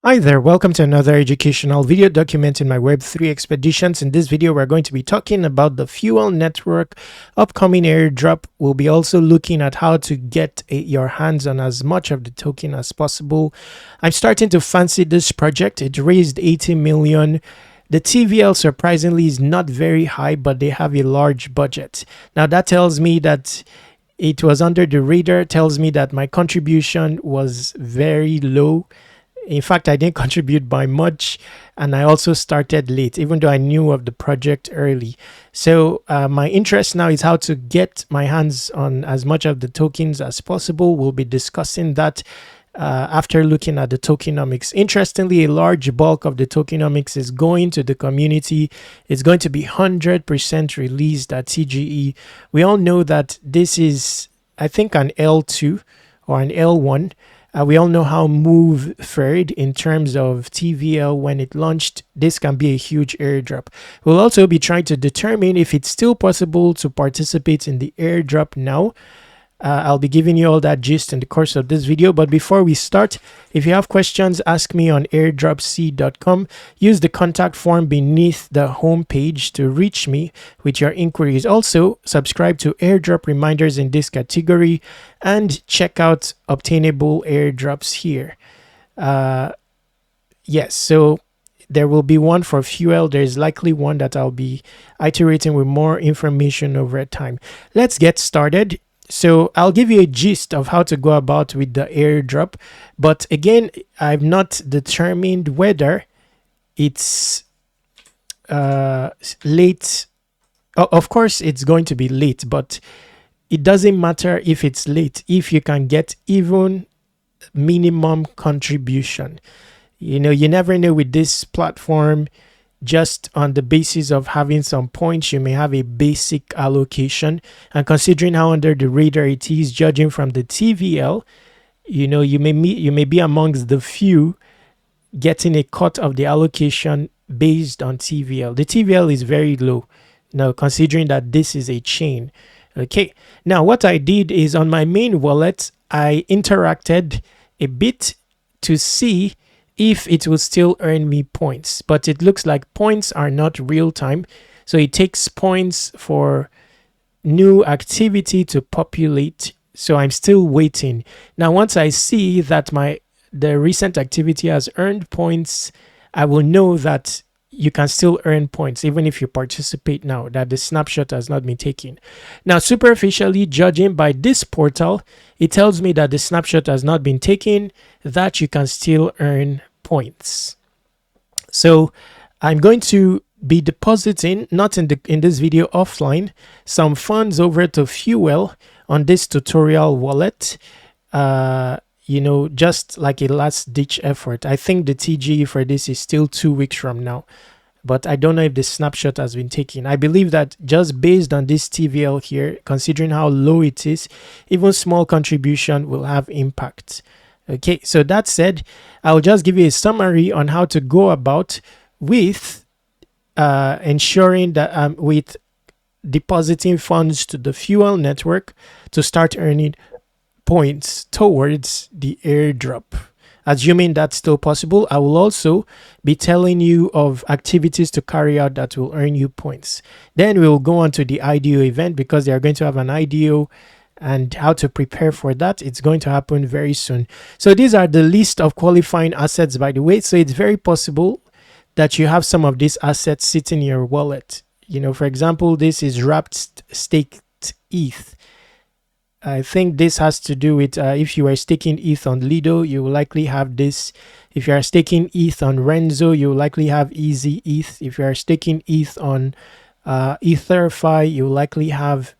Hi there, welcome to another educational video documenting my Web3 expeditions. In this video, we're going to be talking about the Fuel Network upcoming airdrop. We'll be also looking at how to get your hands on as much of the token as possible. I'm starting to fancy this project. It raised 80 million. The TVL surprisingly is not very high, but they have a large budget. Now that tells me that it was under the radar, tells me that my contribution was very low. In fact, I didn't contribute by much, and I also started late, even though I knew of the project early. So my interest now is how to get my hands on as much of the tokens as possible. We'll be discussing that after looking at the tokenomics. Interestingly, a large bulk of the tokenomics is going to the community. It's going to be 100% released at TGE. We all know that this is, I think, an L2 or an L1. We all know how Move fared in terms of TVL when it launched. This can be a huge airdrop. We'll also be trying to determine if it's still possible to participate in the airdrop now. I'll be giving you all that gist in the course of this video. But before we start, if you have questions, ask me on airdropc.com. Use the contact form beneath the homepage to reach me with your inquiries. Also, subscribe to airdrop reminders in this category and check out obtainable airdrops here. Yes, so there will be one for fuel. There's likely one that I'll be iterating with more information over time. Let's get started. So I'll give you a gist of how to go about with the airdrop. But again, I've not determined whether it's late. Of course, it's going to be late, but it doesn't matter if it's late if you can get even minimum contribution. You know, you never know with this platform. Just on the basis of having some points, you may have a basic allocation. And considering how under the radar it is, judging from the TVL, you know, you may be amongst the few getting a cut of the allocation based on TVL. The TVL is very low. Now, considering that this is a chain. Okay. Now, what I did is on my main wallet, I interacted a bit to see if it will still earn me points, but it looks like points are not real time. So it takes points for new activity to populate. So I'm still waiting. Now, once I see that the recent activity has earned points, I will know that you can still earn points even if you participate now, that the snapshot has not been taken. Now, superficially judging by this portal, it tells me that the snapshot has not been taken, that you can still earn points. So I'm going to be depositing, not in this video, offline, some funds over to Fuel on this tutorial wallet. You know, just like a last ditch effort. I think the TGE for this is still 2 weeks from now, but I don't know if the snapshot has been taken. I believe that just based on this TVL here, considering how low it is, even small contribution will have impact. Okay, so that said, I'll just give you a summary on how to go about with ensuring that with depositing funds to the Fuel network to start earning points towards the airdrop. Assuming that's still possible, I will also be telling you of activities to carry out that will earn you points. Then we will go on to the IDO event because they are going to have an IDO and how to prepare for that. It's going to happen very soon. So these are the list of qualifying assets, by the way. So it's very possible that you have some of these assets sitting in your wallet. You know, for example, this is wrapped staked ETH. I think this has to do with if you are staking ETH on Lido, you will likely have this. If you are staking ETH on Renzo, you will likely have Easy ETH. If you are staking ETH on EtherFi, you will likely have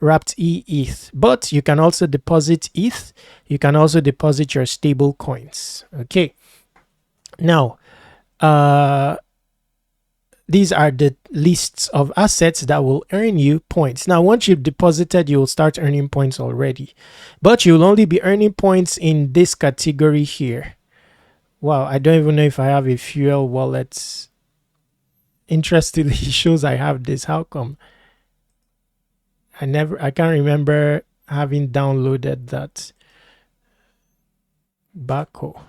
wrapped ETH. But you can also deposit ETH. You can also deposit your stable coins. Okay. Now, these are the lists of assets that will earn you points. Now, once you've deposited, you will start earning points already. But you'll only be earning points in this category here. Wow, I don't even know if I have a Fuel wallet. Interestingly, it shows I have this. How come? I can't remember having downloaded that. Baco.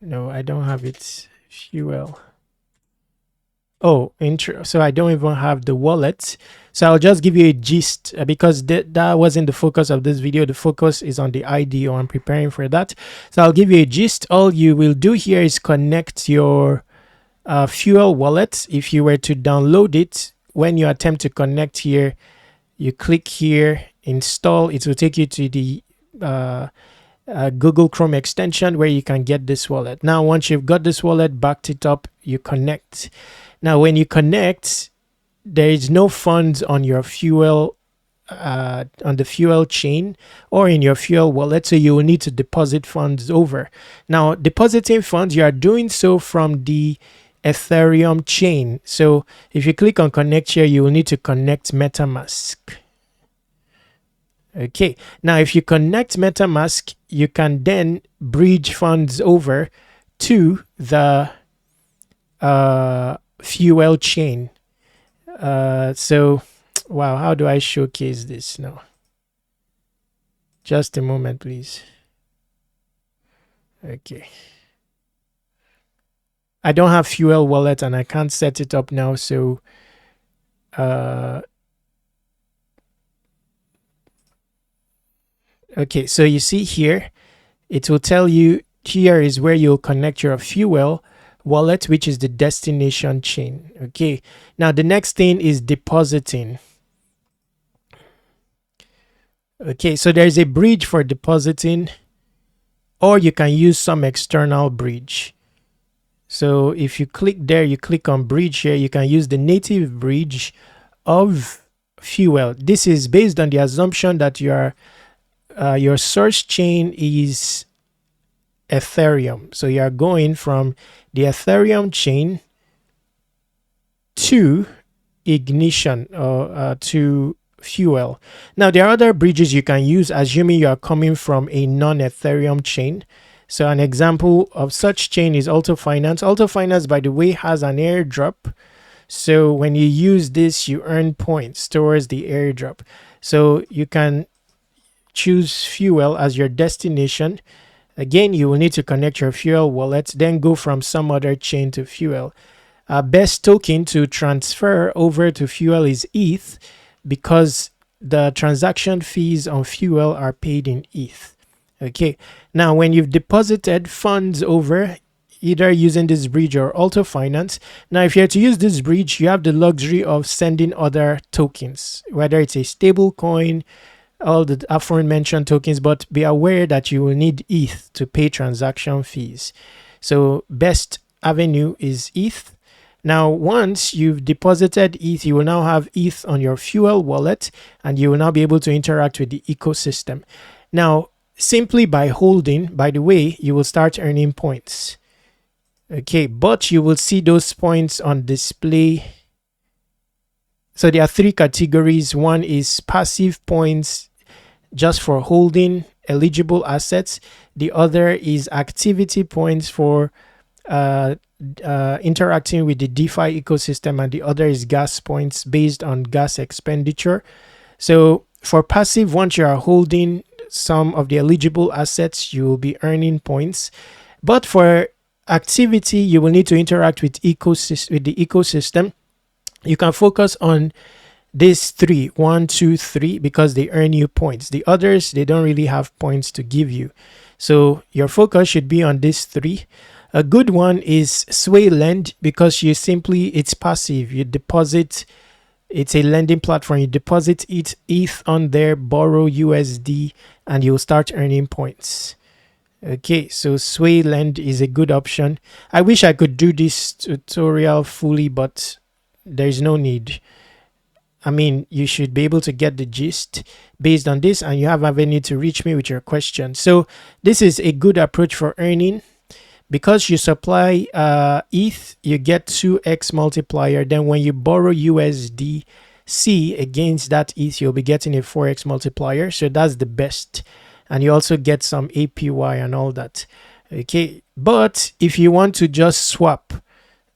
No, I don't have it. Fuel. Oh, so I don't even have the wallet. So I'll just give you a gist because that wasn't the focus of this video. The focus is on the IDO. I'm preparing for that. So I'll give you a gist. All you will do here is connect your fuel wallet. If you were to download it, when you attempt to connect here, you click here, install. It will take you to the Google Chrome extension where you can get this wallet. Now, once you've got this wallet, backed it up, you connect. Now, when you connect, there is no funds on your fuel, on the fuel chain or in your fuel wallet, so you will need to deposit funds over. Now, depositing funds, you are doing so from the Ethereum chain. So if you click on connect here, you will need to connect MetaMask. Okay, now if you connect MetaMask, you can then bridge funds over to the fuel chain. So wow, how do I showcase this now? Just a moment, please. Okay, I don't have fuel wallet and I can't set it up now, so okay, so you see here, it will tell you here is where you'll connect your fuel wallet, which is the destination chain. Okay, now the next thing is depositing. Okay, so there's a bridge for depositing, or you can use some external bridge. So if you click there, you click on bridge here, you can use the native bridge of fuel. This is based on the assumption that your source chain is Ethereum. So you are going from the Ethereum chain to ignition or to fuel. Now there are other bridges you can use, assuming you are coming from a non-Ethereum chain. So an example of such chain is Auto Finance. Auto Finance, by the way, has an airdrop. So when you use this, you earn points towards the airdrop. So you can choose fuel as your destination. Again, you will need to connect your fuel wallet, then go from some other chain to fuel. Best token to transfer over to fuel is ETH, because the transaction fees on fuel are paid in ETH. Okay, now when you've deposited funds over, either using this bridge or Auto Finance, now if you're to use this bridge, you have the luxury of sending other tokens, whether it's a stable coin, all the aforementioned tokens, but be aware that you will need ETH to pay transaction fees. So best avenue is ETH. Now, once you've deposited ETH, you will now have ETH on your fuel wallet, and you will now be able to interact with the ecosystem. Now, simply by holding, by the way, you will start earning points. Okay, but you will see those points on display. So there are three categories. One is passive points, just for holding eligible assets. The other is activity points for interacting with the DeFi ecosystem, and the other is gas points based on gas expenditure. So for passive, once you are holding some of the eligible assets, you will be earning points. But for activity, you will need to interact with the ecosystem. You can focus on these three, 1, 2, 3, because they earn you points. The others, they don't really have points to give you. So your focus should be on these three. A good one is Sway Lend, because it's passive. You deposit, it's a lending platform. You deposit ETH on there, borrow USD, and you'll start earning points. Okay, so Sway Lend is a good option. I wish I could do this tutorial fully, but there's no need. I mean, you should be able to get the gist based on this, and you have avenue to reach me with your questions. So this is a good approach for earning. Because you supply ETH, you get 2x multiplier. Then when you borrow USDC against that ETH, you'll be getting a 4x multiplier. So that's the best. And you also get some APY and all that. Okay, but if you want to just swap,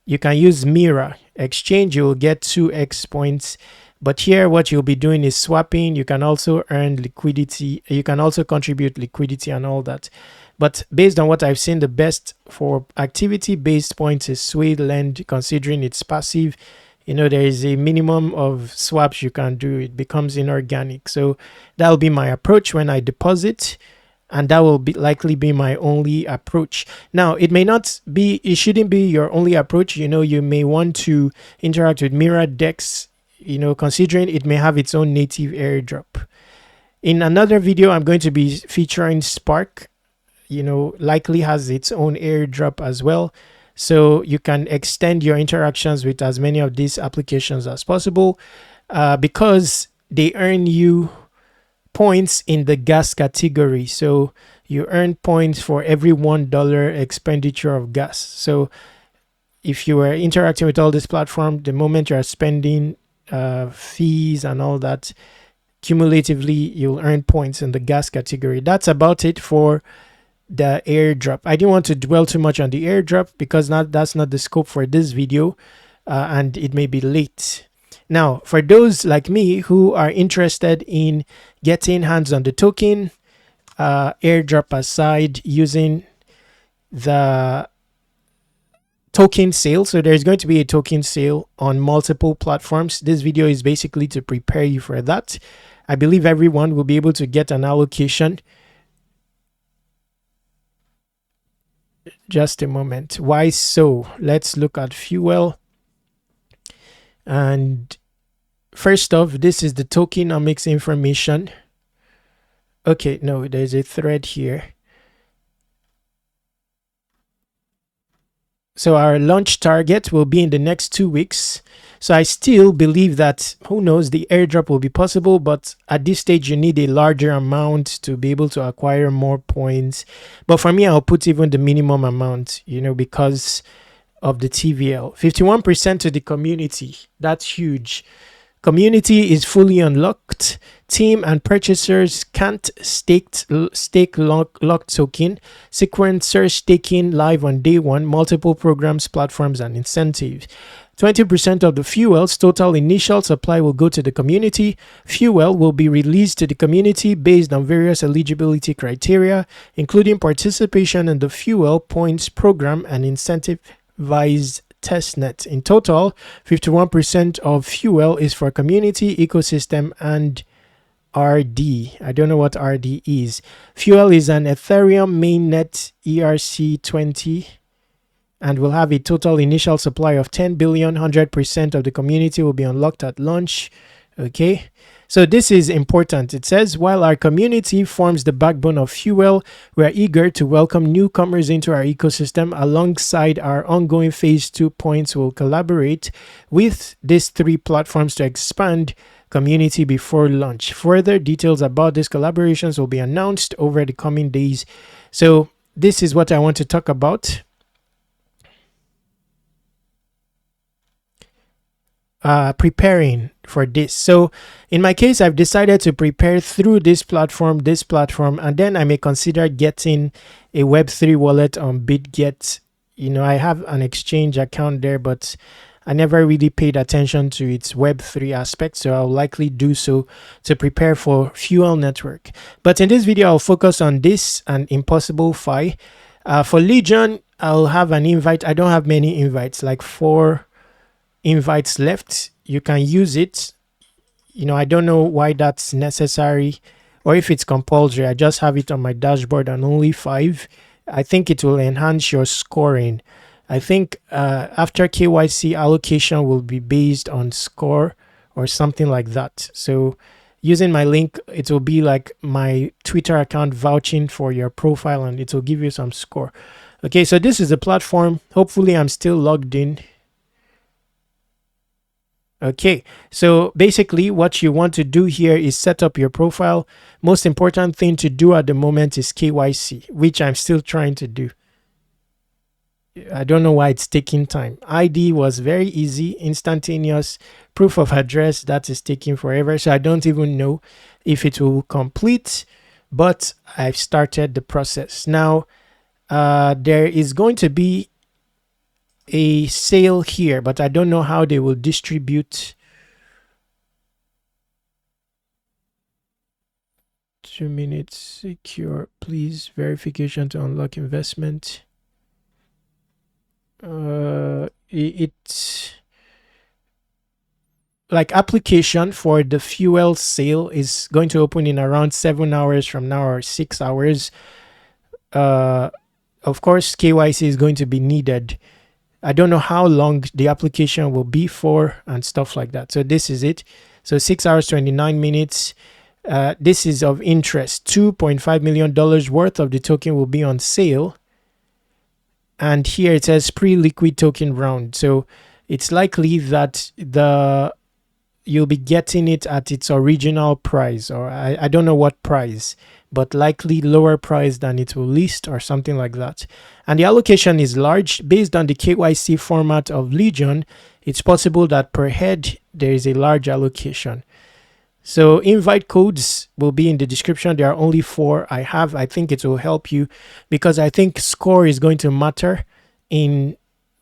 you can use Mira Exchange. You will get 2x points. But here, what you'll be doing is swapping. You can also earn liquidity. You can also contribute liquidity and all that. But based on what I've seen, the best for activity-based points is Sway Lend, considering it's passive. There is a minimum of swaps you can do. It becomes inorganic. So that'll be my approach when I deposit, and that will likely be my only approach. Now, it shouldn't be your only approach. You may want to interact with Mirror Dex, considering it may have its own native airdrop. In another video, I'm going to be featuring Spark, likely has its own airdrop as well. So you can extend your interactions with as many of these applications as possible, because they earn you points in the gas category. So you earn points for every $1 expenditure of gas. So if you are interacting with all this platform, the moment you are spending fees and all that, cumulatively you'll earn points in the gas category. That's about it for the airdrop. I didn't want to dwell too much on the airdrop because that's not the scope for this video, and it may be late. Now, for those like me who are interested in getting hands on the token, airdrop aside, using the token sale. So there's going to be a token sale on multiple platforms. This video is basically to prepare you for that. I believe everyone will be able to get an allocation. Just a moment. Why so? Let's look at fuel. And first off, this is the tokenomics information. Okay, no, there's a thread here. So our launch target will be in the next 2 weeks. So I still believe that, who knows, the airdrop will be possible, but at this stage you need a larger amount to be able to acquire more points. But for me, I'll put even the minimum amount, because of the TVL. 51% to the community. That's huge. Community is fully unlocked. Team and purchasers can't stake locked token. Sequencer staking live on day one. Multiple programs, platforms, and incentives. 20% of the fuel's total initial supply will go to the community. Fuel will be released to the community based on various eligibility criteria, including participation in the fuel points program and incentivized testnet. In total, 51% of fuel is for community, ecosystem, and RD. I don't know what RD is. Fuel is an Ethereum mainnet ERC20 and will have a total initial supply of 10 billion. 100% of the community will be unlocked at launch. Okay. So this is important. It says, while our community forms the backbone of Fuel, we are eager to welcome newcomers into our ecosystem. Alongside our ongoing phase 2 points, we'll collaborate with these 3 platforms to expand community before launch. Further details about these collaborations will be announced over the coming days. So this is what I want to talk about. Preparing for this. So in my case, I've decided to prepare through this platform, and then I may consider getting a Web3 wallet on BitGet. I have an exchange account there, but I never really paid attention to its Web3 aspect, so I'll likely do so to prepare for Fuel Network. But in this video, I'll focus on this and Impossible Fi. For Legion, I'll have an invite. I don't have many invites, like 4 invites left. You can use it. I don't know why that's necessary or if it's compulsory. I just have it on my dashboard and only 5. I think it will enhance your scoring. I think after KYC, allocation will be based on score or something like that. So using my link, it will be like my Twitter account vouching for your profile, and it will give you some score. Okay, so this is the platform. Hopefully I'm still logged in. Okay, so basically what you want to do here is set up your profile. Most important thing to do at the moment is KYC, which I'm still trying to do. I don't know why it's taking time. ID was very easy, instantaneous. Proof of address, that is taking forever. So I don't even know if it will complete, but I've started the process. Now, there is going to be a sale here, but I don't know how they will distribute. 2 minutes. Secure. Please. Verification to unlock investment. It's like application for the fuel sale is going to open in around 7 hours from now, or 6 hours. Of course, KYC is going to be needed. I don't know how long the application will be for and stuff like that. So this is it. So 6 hours, 29 minutes. This is of interest. $2.5 million worth of the token will be on sale. And here it says pre-liquid token round. So it's likely that you'll be getting it at its original price, or I don't know what price, but likely lower price than it will list or something like that. And the allocation is large. Based on the KYC format of Legion, it's possible that per head there is a large allocation. So invite codes will be in the description. There are only 4 I have. I think it will help you because I think score is going to matter in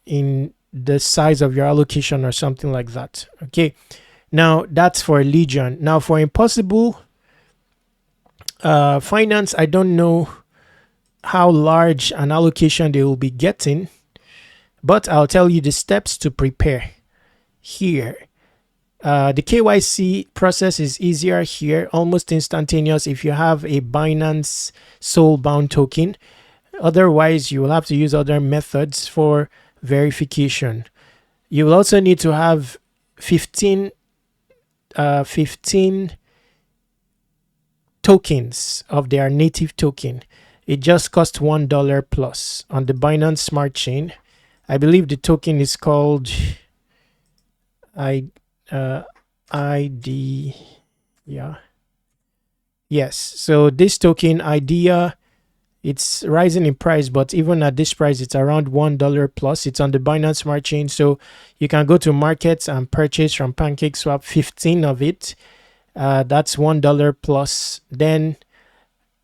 the size of your allocation or something like that. Okay. Now that's for Legion. Now for Impossible Finance, I don't know how large an allocation they will be getting, but I'll tell you the steps to prepare here. The KYC process is easier here, almost instantaneous if you have a Binance soul-bound token. Otherwise, you will have to use other methods for verification. You will also need to have 15 tokens of their native token. It just costs $1 plus on the Binance Smart Chain. I believe the token is called ID. Yeah. Yes. So this token IDEA, it's rising in price, but even at this price, it's around $1 plus. It's on the Binance Smart Chain. So you can go to markets and purchase from PancakeSwap 15 of it. That's $1 plus. Then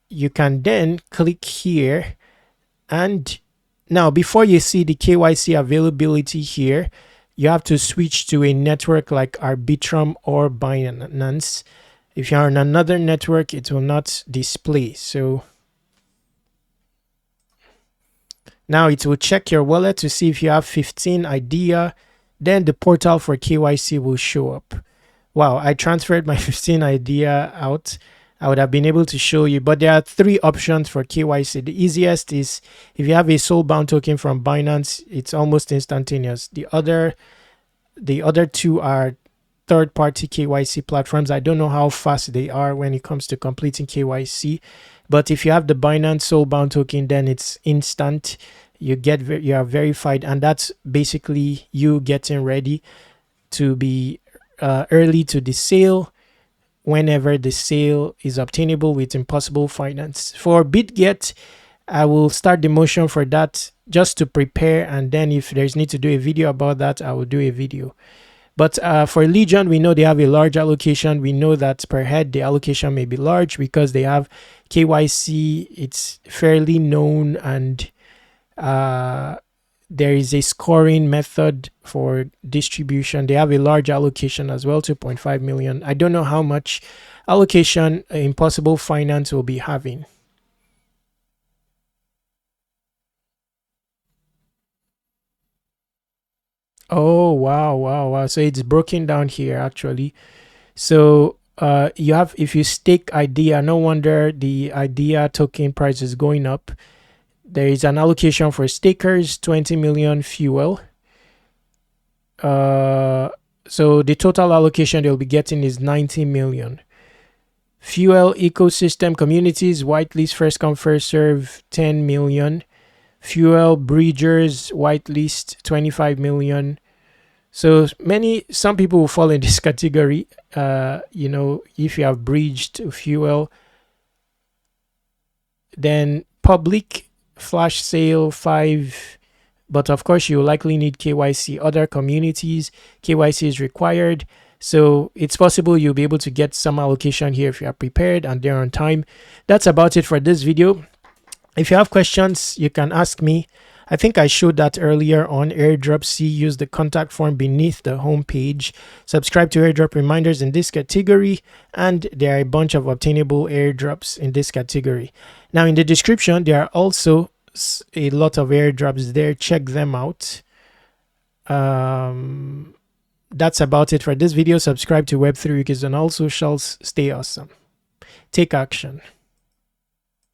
you can then click here. And now before you see the KYC availability here, you have to switch to a network like Arbitrum or Binance. If you're on another network, it will not display. So now it will check your wallet to see if you have 15 IDEA. Then the portal for KYC will show up. Wow, I transferred my 15 IDEA out. I would have been able to show you, but there are 3 options for KYC. The easiest is if you have a soul-bound token from Binance, it's almost instantaneous. The other 2 are third-party KYC platforms. I don't know how fast they are when it comes to completing KYC, but if you have the Binance soul-bound token, then it's instant. You are verified, and that's basically you getting ready to be early to the sale whenever the sale is obtainable with Impossible Finance. For BitGet, I will start the motion for that just to prepare, and then if there's need to do a video about that, I will do a video. But for Legion, we know they have a large allocation. We know that per head, the allocation may be large because they have KYC. It's fairly known, and there is a scoring method for distribution. They have a large allocation as well, 2.5 million. I don't know how much allocation Impossible Finance will be having. Oh, wow. So it's broken down here actually. So you have, if you stake IDEA, no wonder the IDEA token price is going up. There is an allocation for stakers, 20 million fuel. So the total allocation they'll be getting is 90 million. Fuel ecosystem communities, whitelist, first come first serve, 10 million. Fuel bridgers, whitelist, 25 million. So some people will fall in this category. You know, if you have bridged fuel, then public flash sale 5, but of course you will likely need KYC. Other communities, KYC is required. So it's possible you'll be able to get some allocation here if you are prepared and they're on time. That's about it for this video. If you have questions, you can ask me. I think I showed that earlier on. Airdrop C, use the contact form beneath the home page. Subscribe to airdrop reminders in this category, and there are a bunch of obtainable airdrops in this category. Now in the description, there are also a lot of airdrops there. Check them out. That's about it for this video. Subscribe to Web3 Wikis on all socials. Stay awesome. Take action.